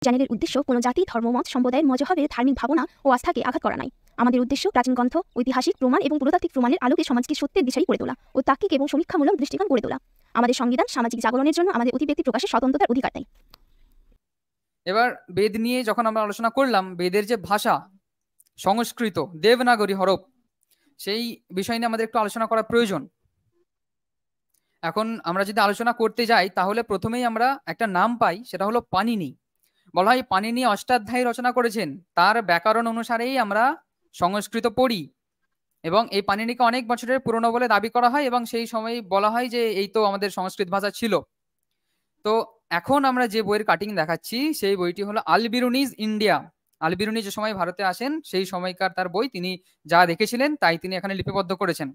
চ্যানেলের উদ্দেশ্য কোনো জাতি, ধর্ম, মত, সম্প্রদায়ের মজহবের ধার্মিক ভাবনা ও আস্থাকে আঘাত করা নয়। আমাদের উদ্দেশ্য প্রাচীন গ্রন্থ, ঐতিহাসিক প্রমাণ এবং পুরাতাত্ত্বিক প্রমাণের আলোকে সমাজকে সত্যের দিশারি করে তোলা ও তাত্ত্বিক এবং সমীক্ষামূলক দৃষ্টিকোণ গড়ে তোলা। আমাদের সংবিধান সামাজিক জাগরণের জন্য আমাদের অতিব্যক্তি প্রকাশের স্বতন্ত্রতার অধিকার দেয়। এবার বেদ নিয়ে যখন আমরা আলোচনা করলাম, বেদের যে ভাষা সংস্কৃত দেবনাগরী হরফ, সেই বিষয় নিয়ে আমাদের একটু আলোচনা করা প্রয়োজন। এখন আমরা যদি আলোচনা করতে যাই তাহলে প্রথমেই আমরা একটা নাম পাই, সেটা হলো পাণিনি। বলা হয় পাণিনি অষ্টাধ্যায়ী রচনা করেছেন, তার ব্যাকরণ অনুসারেই আমরা সংস্কৃত পড়ি এবং এই পাণিনিকে অনেক বছরের পুরনো বলে দাবি করা হয় এবং সেই সময় বলা হয় যে এই তো আমাদের সংস্কৃত ভাষা ছিল। তো এখন আমরা যে বইয়ের কাটিং দেখাচ্ছি সেই বইটি হলো আলবিরুনিজ ইন্ডিয়া। আলবিরুনি যে সময় ভারতে আসেন সেই সময়কার তার বই, তিনি যা দেখেছিলেন তাই তিনি এখানে লিপিবদ্ধ করেছেন।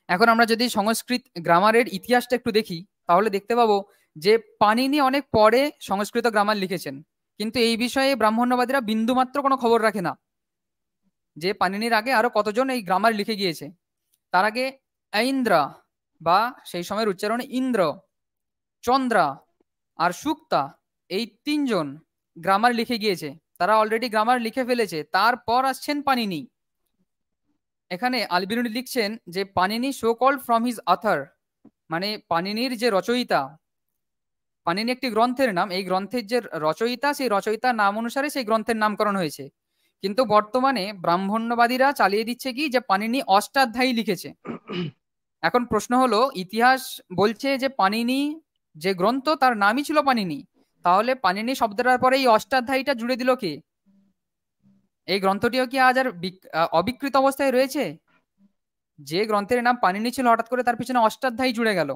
এখন আমরা যদি সংস্কৃত গ্রামারের ইতিহাসটা একটু দেখি তাহলে দেখতে পাবো যে পাণিনি অনেক পরে সংস্কৃত গ্রামার লিখেছেন, কিন্তু এই বিষয়ে ব্রাহ্মণ্যবাদীরা বিন্দুমাত্র কোনো খবর রাখে না যে পাণিনির আগে আরো কতজন এই গ্রামার লিখে গিয়েছে। তার আগে ঐন্দ্রা বা সেই সময়ের উচ্চারণে ইন্দ্র, চন্দ্রা আর সুক্তা, এই তিনজন গ্রামার লিখে গিয়েছে, তারা অলরেডি গ্রামার লিখে ফেলেছে। তারপর আসছেন পাণিনি। এখানে আলবিরুনি লিখছেন যে Panini so called from his author, মানে পাণিনির যে রচয়িতা, পাণিনি একটি গ্রন্থের নাম, এই গ্রন্থের যে রচয়িতা সেই রচয়িতার নাম অনুসারে সেই গ্রন্থের নামকরণ হয়েছে। কিন্তু বর্তমানে ব্রাহ্মণ্যবাদীরা চালিয়ে দিচ্ছে কি যে পাণিনি অষ্টাধ্যায়ী লিখেছে। এখন প্রশ্ন হলো, ইতিহাস বলছে যে পাণিনি যে গ্রন্থ তার নামই ছিল পাণিনি, তাহলে পাণিনি শব্দটার পরে এই অষ্টাধ্যায়ীটা জুড়ে দিল কে? এই গ্রন্থটিও কি আজ আর অবিকৃত অবস্থায় রয়েছে? যে গ্রন্থের নাম পাণিনি ছিল হঠাৎ করে তার পিছনে অষ্টাধ্যায়ী জুড়ে গেল।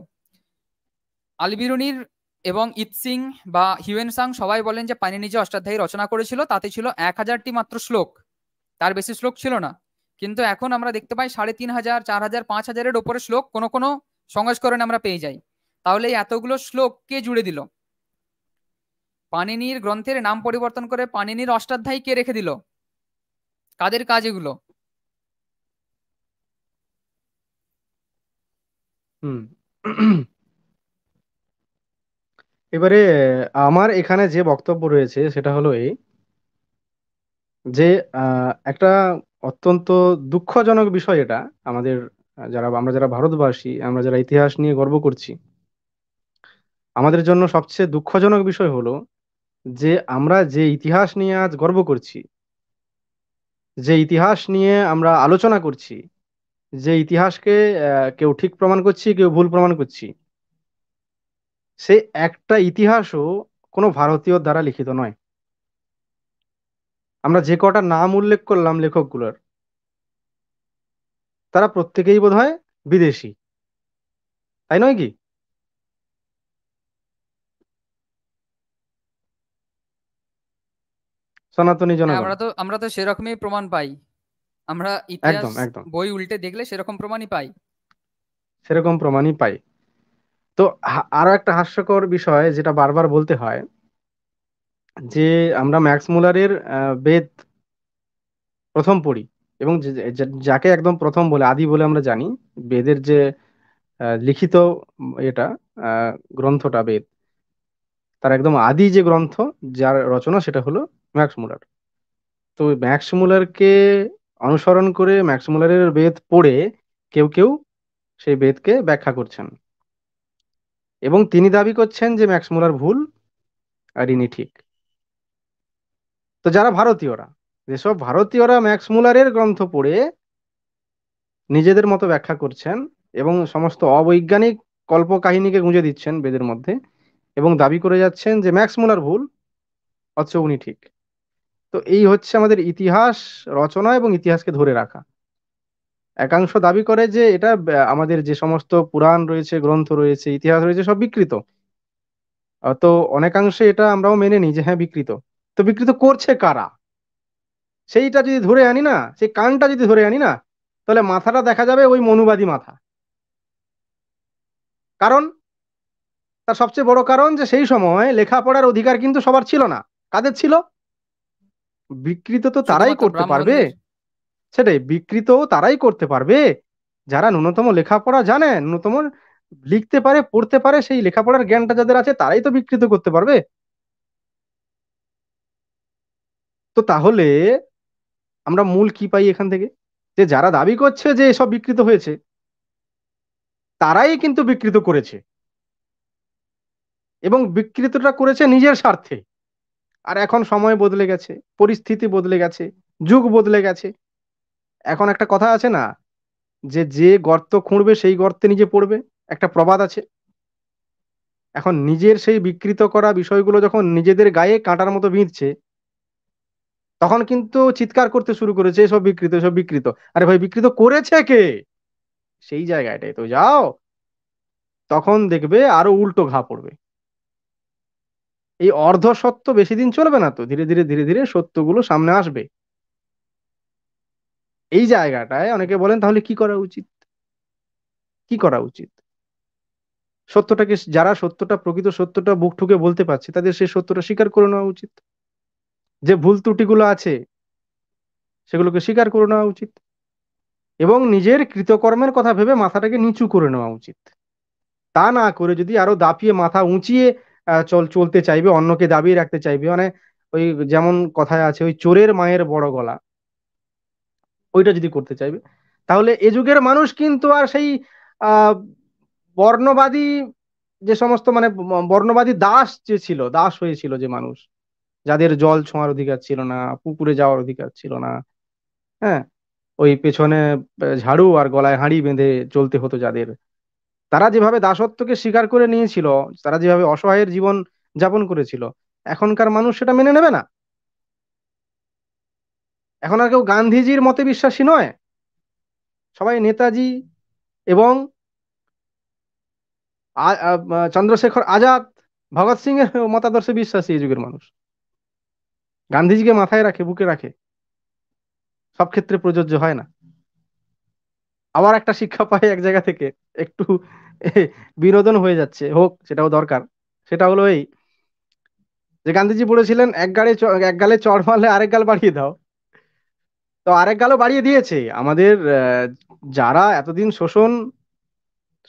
আলবিরুনির এবং ইৎসিং বা হিউয়েনসাং সবাই বলেন যে পাণিনি যে অষ্টাধ্যায়ী রচনা করেছিল তাতে ছিল 1000টি মাত্র শ্লোক, তার বেশি শ্লোক ছিল না। কিন্তু এখন আমরা দেখতে পাই 3500, 4000, 5000-এর ওপরে শ্লোক কোনো কোনো সংস্করণে আমরা পেয়ে যাই। তাহলে এই এতগুলো শ্লোক কে জুড়ে দিল? পাণিনির গ্রন্থের নাম পরিবর্তন করে পাণিনির অষ্টাধ্যায়ী কে রেখে দিল? কাদের কাজ এগুলো? হুম এবারে আমার এখানে যে বক্তব্য রয়েছে সেটা হলো এই যে একটা অত্যন্ত দুঃখজনক বিষয় এটা আমাদের, আমরা যারা ভারতবাসী, আমরা যারা ইতিহাস নিয়ে গর্ব করছি, আমাদের জন্য সবচেয়ে দুঃখজনক বিষয় হলো যে আমরা যে ইতিহাস নিয়ে আজ গর্ব করছি, যে ইতিহাস নিয়ে আমরা আলোচনা করছি, যে ইতিহাসকে কেউ ঠিক প্রমাণ করছি, কেউ ভুল প্রমাণ করছি, সে একটা ইতিহাসও কোনো ভারতীয় দ্বারা লিখিত নয়। আমরা যে কটা নাম উল্লেখ করলাম লেখকগুলোর, তারা প্রত্যেকেই বোধহয় বিদেশি, তাই নয় কি? সনাতনী হ্যাঁ, জনগণ। আমরা তো সেরকমই প্রমাণ পাই। আমরা ইতিহাস একদম একদম বই উল্টে দেখলে সেরকম প্রমাণই পাই। সেরকম প্রমাণই পাই। তো আরো একটা হাস্যকর বিষয় যেটা বারবার বলতে হয়, যে আমরা ম্যাক্স মুলারের বেদ প্রথম পড়ি, এবং যাকে একদম প্রথম বলে, আদি বলে আমরা জানি, বেদের যে লিখিত এটা গ্রন্থটা বেদ, তার একদম আদি যে গ্রন্থ যার রচনা সেটা হলো ম্যাক্স মুলার। তো ম্যাক্স মুলারকে অনুসরণ করে ম্যাক্স মুলারের বেদ পড়ে কেউ কেউ সেই বেদকে ব্যাখ্যা করছেন, এবং তিনি দাবি করছেন যে ম্যাক্স মুলার ভুল আর ইনি ঠিক। তো যারা ভারতীয়রা, যেসব ভারতীয়রা ম্যাক্স মুলারের গ্রন্থ পড়ে নিজেদের মতো ব্যাখ্যা করছেন এবং সমস্ত অবৈজ্ঞানিক কল্পকাহিনীকে গুঁজে দিচ্ছেন বেদের মধ্যে, এবং দাবি করে যাচ্ছেন যে ম্যাক্স মুলার ভুল অথচ উনি ঠিক। তো এই হচ্ছে আমাদের ইতিহাস রচনা এবং ইতিহাসকে ধরে রাখা। একাংশ দাবি করে যে এটা আমাদের যে সমস্ত পুরাণ রয়েছে, গ্রন্থ রয়েছে, ইতিহাস রয়েছে, সব বিকৃত। তো অনেকাংশে এটা আমরাও মেনে নিই যে হ্যাঁ বিকৃত। তো বিকৃত করছে কারা, সেইটা যদি ধরে আনি না, সেই কানটা যদি ধরে আনি না, তাহলে মাথাটা দেখা যাবে ওই মনুবাদী মাথা। কারণ তার সবচেয়ে বড় কারণ যে সেই সময় লেখাপড়ার অধিকার কিন্তু সবার ছিল না। কাদের ছিল? বিকৃত তো তারাই শুধুমাত্র করতে পারবে। ব্রাহ্মণদের। সেটাই, বিকৃত তারাই করতে পারবে যারা ন্যূনতম লেখাপড়া জানে, ন্যূনতম লিখতে পারে, পড়তে পারে, সেই লেখাপড়ার জ্ঞানটা যাদের আছে তারাই তো বিকৃত করতে পারবে। তো তাহলে আমরা মূল কি পাই এখান থেকে, যে যারা দাবি করছে যে এসব বিকৃত হয়েছে তারাই কিন্তু বিকৃত করেছে, এবং বিকৃতটা করেছে নিজের স্বার্থে। আর এখন সময় বদলে গেছে, পরিস্থিতি বদলে গেছে, যুগ বদলে গেছে। এখন একটা কথা আছে না, যে যে গর্ত খুঁড়বে সেই গর্তে নিজে পড়বে, একটা প্রবাদ আছে। এখন নিজের সেই বিকৃত করা বিষয়গুলো যখন নিজেদের গায়ে কাঁটার মতো বিঁধছে, তখন কিন্তু চিৎকার করতে শুরু করেছে এসব বিকৃত, এসব বিকৃত। আরে ভাই, বিকৃত করেছে কে? সেই জায়গাটায় তো যাও, তখন দেখবে আরো উল্টো ঘা পড়বে। এই অর্ধ সত্য বেশি দিন চলবে না তো, ধীরে ধীরে ধীরে ধীরে সত্যগুলো সামনে আসবে। এই জায়গাটায় অনেকে বলেন তাহলে কি করা উচিত, কি করা উচিত? সত্যটাকে, যারা সত্যটা, প্রকৃত সত্যটা বুক ঠুকে বলতে পারছে, তাদের সেই সত্যটা স্বীকার করে নেওয়া উচিত। যে ভুল ত্রুটিগুলো আছে সেগুলোকে স্বীকার করে নেওয়া উচিত, এবং নিজের কৃতকর্মের কথা ভেবে মাথাটাকে নিচু করে নেওয়া উচিত। তা না করে যদি আরো দাপিয়ে মাথা উঁচিয়ে চলতে চাইবে, অন্যকে দাবিয়ে রাখতে চাইবে, মানে ওই যেমন কথায় আছে, ওই চোরের মায়ের বড় গলা, ওইটা যদি করতে চাইবে, তাহলে এ যুগের মানুষ কিন্তু আর সেই আহ বর্ণবাদী, যে সমস্ত মানে বর্ণবাদী দাস যে ছিল, দাস হয়েছিল যে মানুষ, যাদের জল ছোঁয়ার অধিকার ছিল না, পুকুরে যাওয়ার অধিকার ছিল না, হ্যাঁ, ওই পেছনে ঝাড়ু আর গলায় হাঁড়ি বেঁধে চলতে হতো যাদের, তারা যেভাবে দাসত্বকে স্বীকার করে নিয়েছিল, তারা যেভাবে অসহায়ের জীবন যাপন করেছিল, এখনকার মানুষ সেটা মেনে নেবে না। এখন আর কেউ গান্ধীজির মতে বিশ্বাসী নয়, সবাই নেতাজি এবং চন্দ্রশেখর আজাদ, ভগৎ সিং এর মতাদর্শে বিশ্বাসী এই যুগের মানুষ। গান্ধীজিকে মাথায় রাখে, বুকে রাখে, সব ক্ষেত্রে প্রযোজ্য হয় না। আবার একটা শিক্ষা পায় এক জায়গা থেকে, একটু এ, বিনোদন হয়ে যাচ্ছে, হোক, সেটাও দরকার। সেটা হলো এই, যে গান্ধীজি বলেছিলেন এক গালে চড় মারলে আরেক গাল বাড়িয়ে দাও। তো আরেক গালও বাড়িয়ে দিয়েছে আমাদের। যারা এতদিন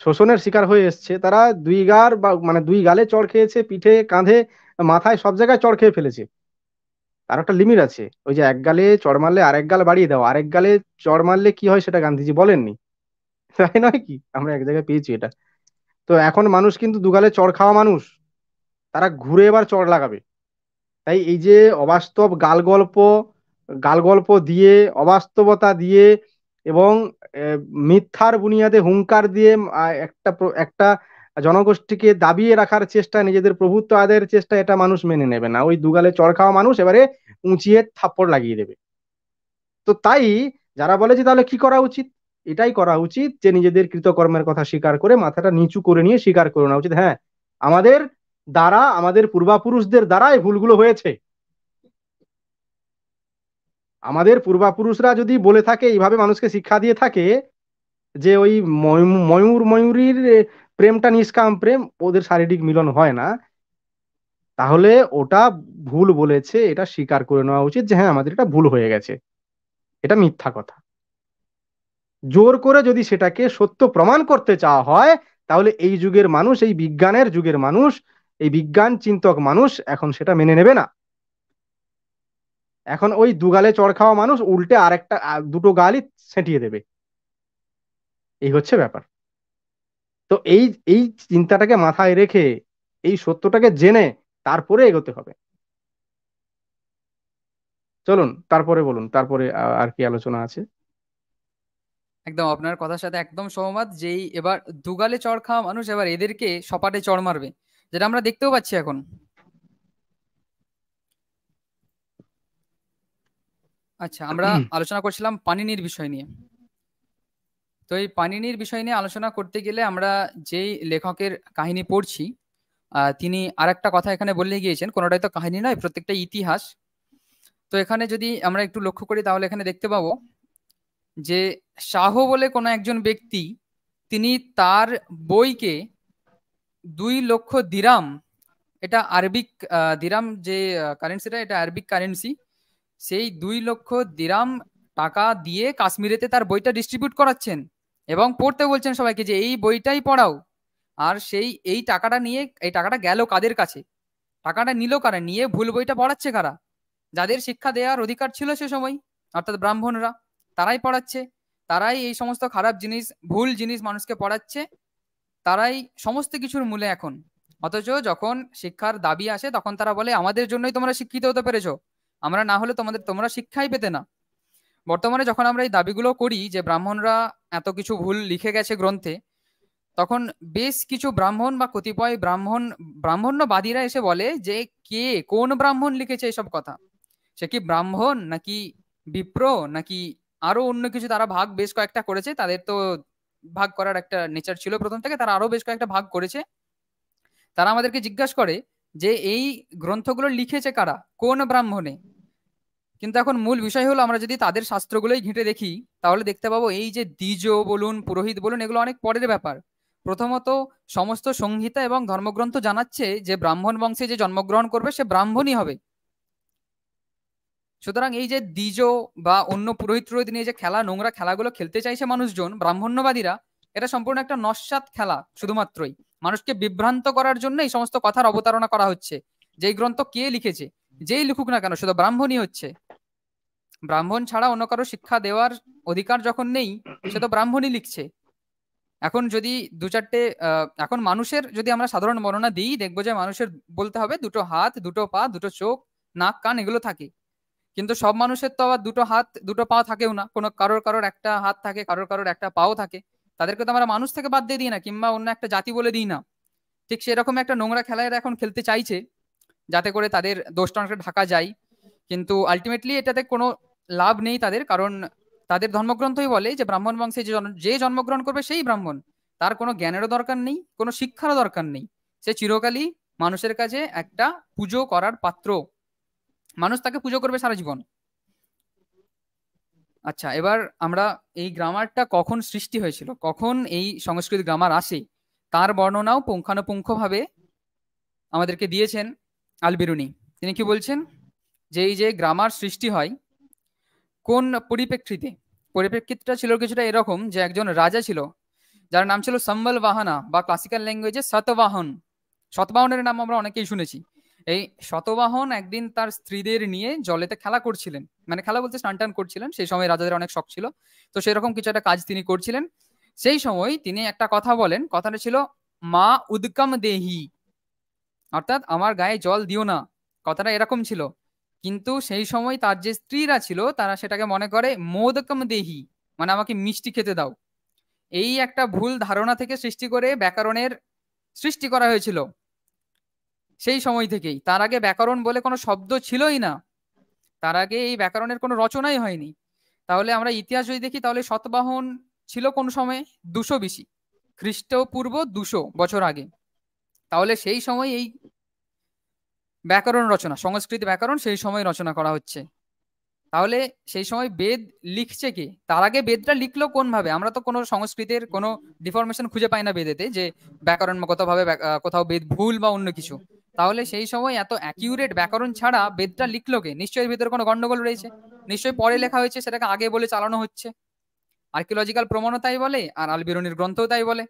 শোষণের শিকার হয়ে এসছে, তারা দুই গার বা মানে দুই গালে চড় খেয়েছে, পিঠে, কাঁধে, মাথায়, সব জায়গায় চড় খেয়ে ফেলেছে। তার একটা লিমিট আছে। ওই যে এক গালে চড় মারলে আরেক গাল বাড়িয়ে দাও, আরেক গালে চড় মারলে কি হয় সেটা গান্ধীজি বলেননি, তাই নয় কি? আমরা এক জায়গায় পেয়েছি এটা। তো এখন মানুষ কিন্তু দুগালে চড় খাওয়া মানুষ, তারা ঘুরে এবার চড় লাগাবে। তাই এই যে অবাস্তব গাল গল্প দিয়ে, অবাস্তবতা দিয়ে, এবং আহ, মিথ্যার বুনিয়াদে হুংকার দিয়ে একটা জনগোষ্ঠীকে দাবিয়ে রাখার চেষ্টা, নিজেদের প্রভুত্ব আদায়ের চেষ্টা, এটা মানুষ মেনে নেবে না। ওই দুগালে চড় খাওয়া মানুষ এবারে উঁচিয়ে থাপ্পড় লাগিয়ে দেবে। তো তাই যারা বলে যে তাহলে কি করা উচিত, এটাই করা উচিত, যে নিজেদের কৃতকর্মের কথা স্বীকার করে মাথাটা নিচু করে নিয়ে স্বীকার করে নেওয়া উচিত, হ্যাঁ, আমাদের দ্বারা, আমাদের পূর্বাপুরুষদের দ্বারা এই ভুলগুলো হয়েছে। আমাদের পূর্বাপুরুষরা যদি বলে থাকে, এইভাবে মানুষকে শিক্ষা দিয়ে থাকে, যে ওই ময়ূরীর প্রেমটা নিষ্কাম প্রেম, ওদের শারীরিক মিলন হয় না, তাহলে ওটা ভুল বলেছে, এটা স্বীকার করে নেওয়া উচিত, যে হ্যাঁ, আমাদের এটা ভুল হয়ে গেছে, এটা মিথ্যা কথা। জোর করে যদি সেটাকে সত্য প্রমাণ করতে চাওয়া হয়, তাহলে এই যুগের মানুষ, এই বিজ্ঞানের যুগের মানুষ, এই বিজ্ঞান চিন্তক মানুষ এখন সেটা মেনে নেবে না। এখন ওই দুগালে চড় খাওয়া মানুষ উল্টে আরেকটা দুটো গালই সেঁটিয়ে দেবে। এই হচ্ছে ব্যাপার। তো এই এই চিন্তাটাকে মাথায় রেখে, এই সত্যটাকে জেনে তারপরে এগোতে হবে। চলুন তারপরে বলুন, তারপরে আর কি আলোচনা আছে? একদম আপনার কথার সাথে একদম সহমত। যেই এবার দুগালে চড় খাওয়া মানুষ এবার এদেরকে সপাটে চড় মারবে, যেটা আমরা দেখতেও পাচ্ছি এখন। আচ্ছা, আমরা আলোচনা করছিলাম পানিনির বিষয় নিয়ে। তো এই পানিনির বিষয় নিয়ে আলোচনা করতে গেলে আমরা যেই লেখকের কাহিনী পড়ছি, তিনি আরেকটা কথা এখানে বলে গিয়েছেন, কোনোটাই তো কাহিনী নয়, প্রত্যেকটা ইতিহাস। তো এখানে যদি আমরা একটু লক্ষ্য করি তাহলে এখানে দেখতে পাবো যে শাহ বলে কোনো একজন ব্যক্তি, তিনি তার বইকে 2 লক্ষ দিরাম, এটা আরবিক দিরাম যে কারেন্সিটা, এটা আরবিক কারেন্সি, সেই 2 লক্ষ দিরাম টাকা দিয়ে কাশ্মীরেতে তার বইটা ডিস্ট্রিবিউট করাচ্ছেন এবং পড়তে বলছেন সবাইকে যে এই বইটাই পড়াও। আর এই টাকাটা নিয়ে, এই টাকাটা গেল কাদের কাছে, টাকাটা নিল কারা, নিয়ে ভুল বইটা পড়াচ্ছে কারা? যাদের শিক্ষা দেওয়ার অধিকার ছিল সে সময়, অর্থাৎ ব্রাহ্মণরা, তারাই পড়াচ্ছে, তারাই এই সমস্ত খারাপ জিনিস, ভুল জিনিস মানুষকে পড়াচ্ছে, তারাই সমস্ত কিছুর মূলে এখন। অথচ যখন শিক্ষার দাবি আসে তখন তারা বলে আমাদের জন্যই তোমরা শিক্ষিত হতে পেরেছো, আমরা না হলে তোমরা শিক্ষাই পেতে না। বর্তমানে যখন আমরা এই দাবিগুলো করি যে ব্রাহ্মণরা এত কিছু ভুল লিখে গেছে গ্রন্থে, তখন বেশ কিছু ব্রাহ্মণ বা কতিপয় ব্রাহ্মণ্যবাদীরা এসে বলে যে কে কোন ব্রাহ্মণ লিখেছে এসব কথা, সে কি ব্রাহ্মণ নাকি বিপ্র নাকি আরো অন্য কিছু, তারা ভাগ বেশ কয়েকটা করেছে, তাদের তো ভাগ করার একটা নেচার ছিল প্রথম থেকে, তারা আরো বেশ কয়েকটা ভাগ করেছে। তারা আমাদেরকে জিজ্ঞাসা করে যে এই গ্রন্থগুলো লিখেছে কারা, কোন ব্রাহ্মণে। কিন্তু এখন মূল বিষয় হলো আমরা যদি তাদের শাস্ত্রগুলোই ঘেঁটে দেখি তাহলে দেখতে পাবো এই যে দ্বিজ বলুন, পুরোহিত বলুন, এগুলো অনেক পরের ব্যাপার। প্রথমত সমস্ত সংহিতা এবং ধর্মগ্রন্থ জানাচ্ছে যে ব্রাহ্মণ বংশে যে জন্মগ্রহণ করবে সে ব্রাহ্মণই হবে। সুতরাং এই যে দ্বিজ বা অন্য পুরোহিত টুরোহিত নিয়ে যে খেলা, নোংরা খেলাগুলো খেলতে চাইছে মানুষজন, ব্রাহ্মণ্যবাদীরা, এটা সম্পূর্ণ একটা নস্যাৎ খেলা। শুধুমাত্রই মানুষকে বিভ্রান্ত করার জন্য এই সমস্ত কথার অবতারণা করা হচ্ছে। যেই গ্রন্থ কে লিখেছে, যেই লিখুক না কেন, শুধু ব্রাহ্মণই হচ্ছে। ব্রাহ্মণ ছাড়া অন্য কারো শিক্ষা দেওয়ার অধিকার যখন নেই, সে তো ব্রাহ্মণই লিখছে। এখন যদি দু চারটে এখন মানুষের যদি আমরা সাধারণ বর্ণনা দিই, দেখবো যে মানুষের বলতে হবে দুটো হাত, দুটো পা, দুটো চোখ, নাক, কান, এগুলো থাকে। কিন্তু সব মানুষের তো আবার দুটো হাত দুটো পা থাকেও না, কোনো কারোর কারোর একটা হাত থাকে, কারোর কারোর একটা পাও থাকে। তাদেরকে তো আমরা মানুষ থেকে বাদ দিয়ে দিই না, কিংবা অন্য একটা জাতি বলে দিই না। ঠিক সেরকম একটা নোংরা খেলা এরা এখন খেলতে চাইছে, যাতে করে তাদের দোষটা অনেকটা ঢাকা যায়। কিন্তু আলটিমেটলি এটাতে কোনো লাভ নেই তাদের, কারণ তাদের ধর্মগ্রন্থই বলে যে ব্রাহ্মণ বংশে যে জন্মগ্রহণ করবে সেই ব্রাহ্মণ। তার কোনো জ্ঞানেরও দরকার নেই, কোনো শিক্ষারও দরকার নেই, সে চিরকালই মানুষের কাছে একটা পুজো করার পাত্র, মানুষ তাকে পুজো করবে সারা জীবন। আচ্ছা, এবার আমরা এই গ্রামারটা কখন সৃষ্টি হয়েছিল, কখন এই সংস্কৃত গ্রামার আসে, তার বর্ণনাও পুঙ্খানুপুঙ্খভাবে আমাদেরকে দিয়েছেন আল-বিরুনি। তিনি কি বলছেন যে এই যে গ্রামার সৃষ্টি হয় কোন পরিপ্রেক্ষিতে, পরিপ্রেক্ষিতটা ছিল কিছুটা এরকম যে একজন রাজা ছিল যার নাম ছিল সম্বল বাহানা, বা ক্লাসিক্যাল ল্যাঙ্গুয়েজে শতবাহন। শতবাহনের নাম আমরা অনেকেই শুনেছি। এই শতবাহন একদিন তার স্ত্রীদের নিয়ে জলেতে খেলা করছিলেন, মানে খেলা বলতে স্নান টান করছিলেন। সেই সময় রাজাদের অনেক শখ ছিল, তো সেরকম কিছু একটা কাজ তিনি করছিলেন। সেই সময় তিনি একটা কথা বলেন, কথাটা ছিল মা উদকম দেহি, অর্থাৎ আমার গায়ে জল দিও না, কথাটা এরকম ছিল। কিন্তু সেই সময় তার যে স্ত্রীরা ছিল তারা সেটাকে মনে করে মোদকম দেহি, মানে আমাকে মিষ্টি খেতে দাও। এই একটা ভুল ধারণা থেকে সৃষ্টি করে ব্যাকরণের সৃষ্টি করা হয়েছিল সেই সময় থেকেই। তার আগে ব্যাকরণ বলে কোনো শব্দ ছিলই না, তার আগে এই ব্যাকরণের কোনো রচনাই হয়নি। তাহলে আমরা ইতিহাস যদি দেখি তাহলে শতবাহন ছিল কোন সময়, 200 BC, খ্রিস্টপূর্ব 200 বছর আগে। তাহলে সেই সময় এই ব্যাকরণ রচনা, সংস্কৃত ব্যাকরণ সেই সময় রচনা করা হচ্ছে। তাহলে সেই সময় বেদ লিখছে কে, তার আগে বেদটা লিখলো কোন ভাবে? আমরা তো কোনো সংস্কৃতের কোনো ডিফরমেশন খুঁজে পাই না বেদেতে যে ব্যাকরণগত ভাবে কোথাও বেদ ভুল বা অন্য কিছু। তাহলে সেই সময় এত অ্যাকিউরেট ব্যাকরণ ছাড়া বেদটা লিখলো কে? নিশ্চয়ই এর ভিতরে কোনো গন্ডগোল রয়েছে, নিশ্চয়ই পরে লেখা হয়েছে, সেটাকে আগে বলে চালানো হচ্ছে। আর্কিওলজিক্যাল প্রমাণও তাই বলে, আর আল-বিরুনির গ্রন্থও তাই বলে।